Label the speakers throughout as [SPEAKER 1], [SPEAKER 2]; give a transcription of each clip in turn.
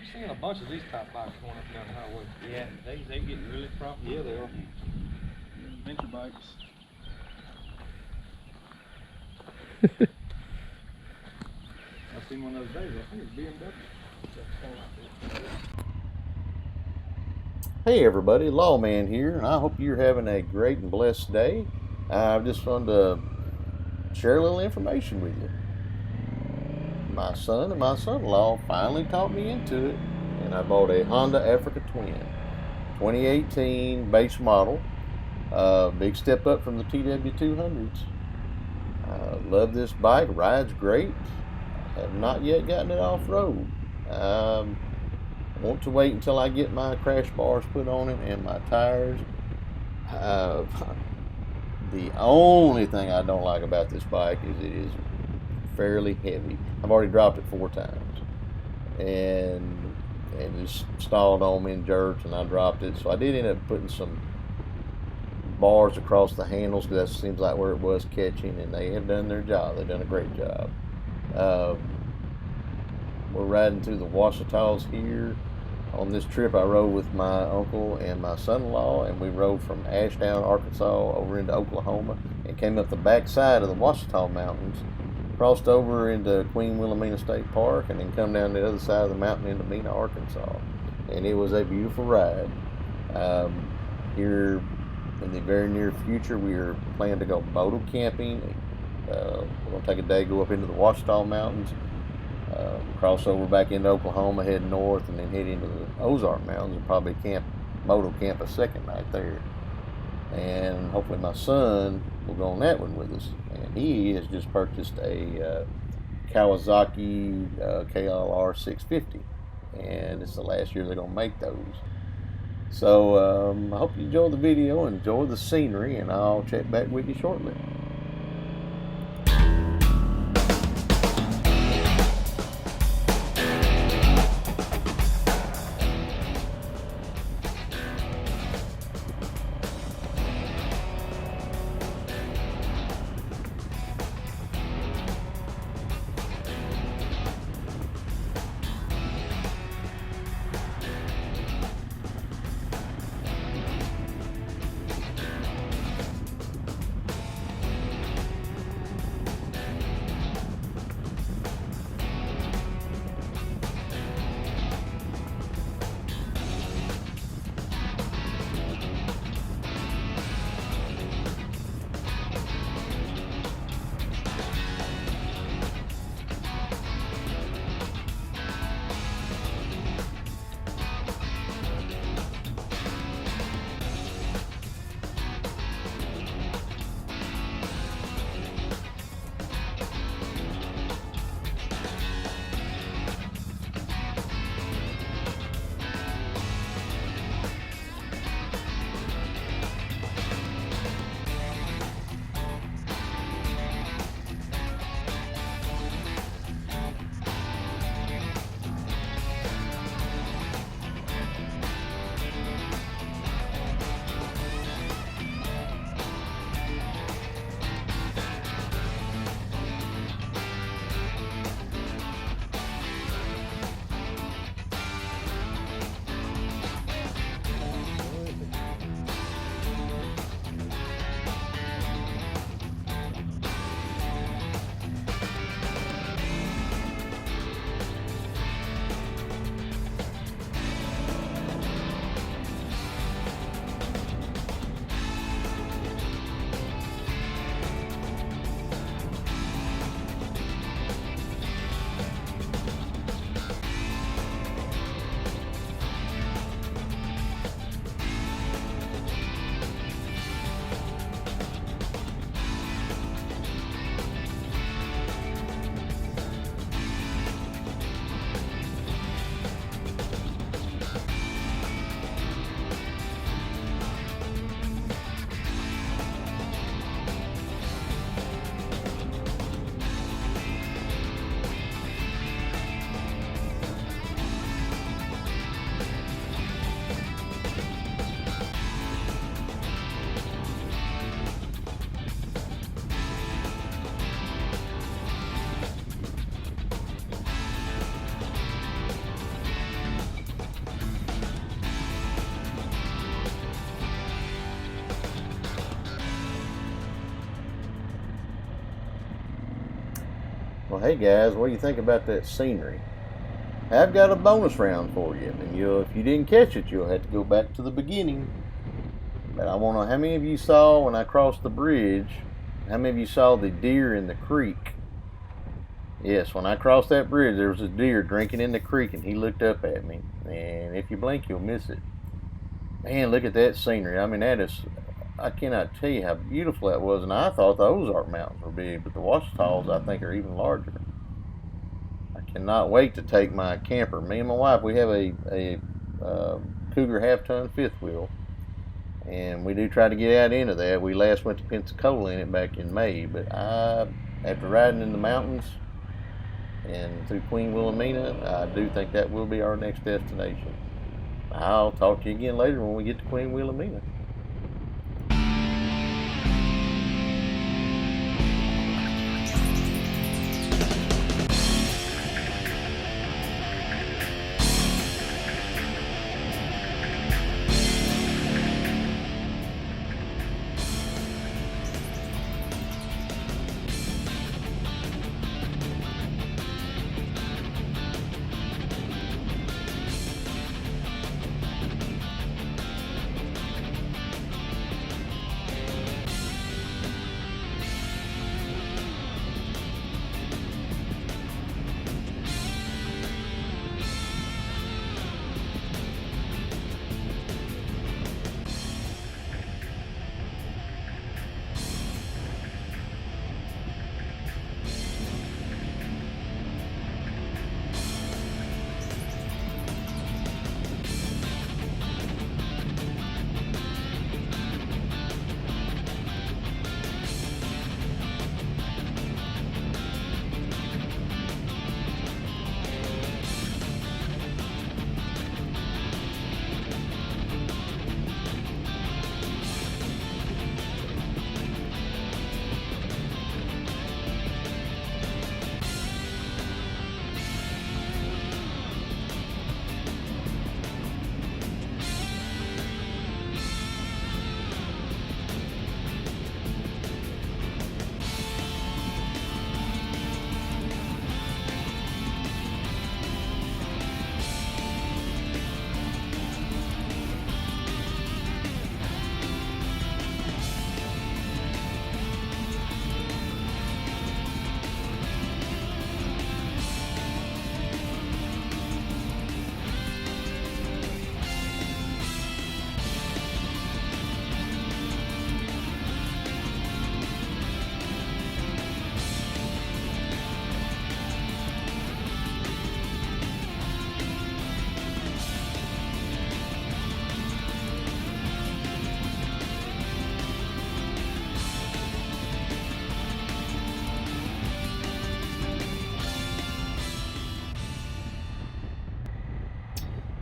[SPEAKER 1] We're seeing a bunch of these type bikes going up and down the highway.
[SPEAKER 2] Yeah, they getting really profitable.
[SPEAKER 1] Yeah, they are.
[SPEAKER 3] Adventure bikes.
[SPEAKER 1] I seen one the other day. I think it's BMW.
[SPEAKER 4] Hey everybody, Lawman here, and I hope you're having a great and blessed day. I just wanted to share a little information with you. My son and my son-in-law finally talked me into it, and I bought a Honda Africa Twin, 2018 base model. Big step up from the TW200s. Love this bike, rides great. Have not yet gotten it off-road. Want to wait until I get my crash bars put on it and my tires. The only thing I don't like about this bike is it is fairly heavy. I've already dropped it 4 times and just stalled on me in jerks, and I dropped it. So I did end up putting some bars across the handles because that seems like where it was catching, and they have done their job. They've done a great job. We're riding through the Ouachitas here. On this trip, I rode with my uncle and my son-in-law, and we rode from Ashdown, Arkansas, over into Oklahoma, and came up the back side of the Ouachita Mountains, crossed over into Queen Wilhelmina State Park, and then come down the other side of the mountain into Mena, Arkansas. And it was a beautiful ride. Here in the very near future, we are planning to go moto camping. We're going to take a day, go up into the Ouachita Mountains, cross over back into Oklahoma, head north, and then head into the Ozark Mountains and probably moto camp a second night there. And hopefully my son will go on that one with us. And he has just purchased a Kawasaki KLR 650, and it's the last year they're going to make those. So I hope you enjoy the video, enjoy the scenery, and I'll check back with you shortly. Well, hey guys, what do you think about that scenery? I've got a bonus round for you, and if you didn't catch it, you'll have to go back to the beginning. But I want to know how many of you saw when I crossed the bridge, how many of you saw the deer in the creek? Yes, when I crossed that bridge, there was a deer drinking in the creek, and he looked up at me. And if you blink, you'll miss it. Man, look at that scenery. I mean, that is, I cannot tell you how beautiful that was. And I thought the Ozark Mountains were big, but the Ouachitas, I think, are even larger. I cannot wait to take my camper. Me and my wife, we have a Cougar half-ton fifth wheel, and we do try to get out into that. We last went to Pensacola in it back in May, but after riding in the mountains and through Queen Wilhelmina, I do think that will be our next destination. I'll talk to you again later when we get to Queen Wilhelmina.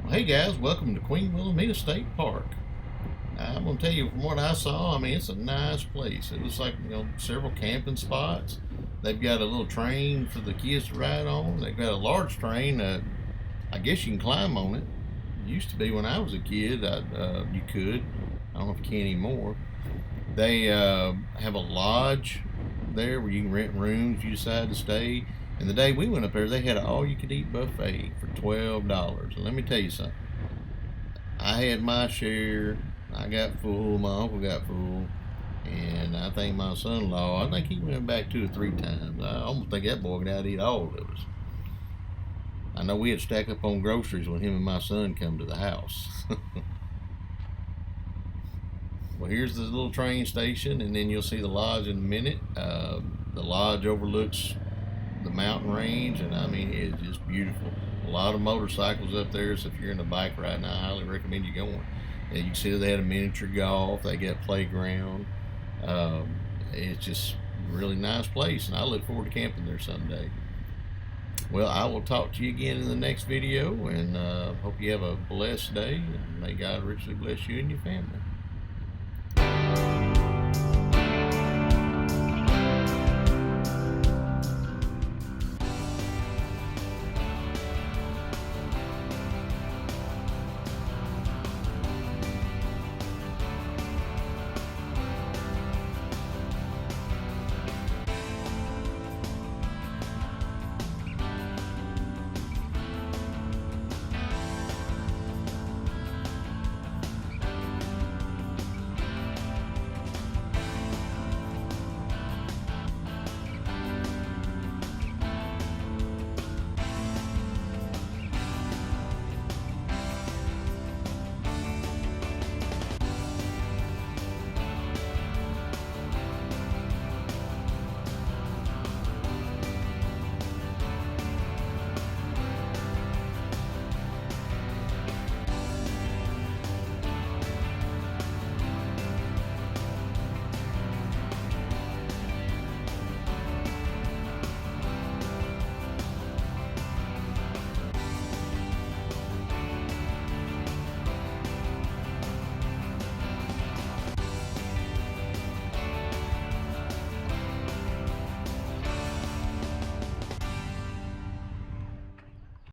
[SPEAKER 4] Hey guys, welcome to Queen Wilhelmina State Park. I'm going to tell you from what I saw, I mean, it's a nice place. It looks like, several camping spots. They've got a little train for the kids to ride on. They've got a large train. I guess you can climb on it. It used to be when I was a kid, you could. I don't know if you can anymore. They have a lodge there where you can rent rooms if you decide to stay. And the day we went up there, they had an all-you-could-eat buffet for $12. And let me tell you something. I had my share. I got full. My uncle got full. And I think my son-in-law, I think he went back 2 or 3 times. I almost think that boy could out-eat all of us. I know we had to stack up on groceries when him and my son come to the house. Well, here's the little train station, and then you'll see the lodge in a minute. The lodge overlooks the mountain range, and I mean, it's just beautiful. A lot of motorcycles up there, so if you're in a bike ride, I highly recommend you going. And you can see they had a miniature golf, they got playground. It's just a really nice place, and I look forward to camping there someday. Well, I will talk to you again in the next video, and hope you have a blessed day, and may God richly bless you and your family.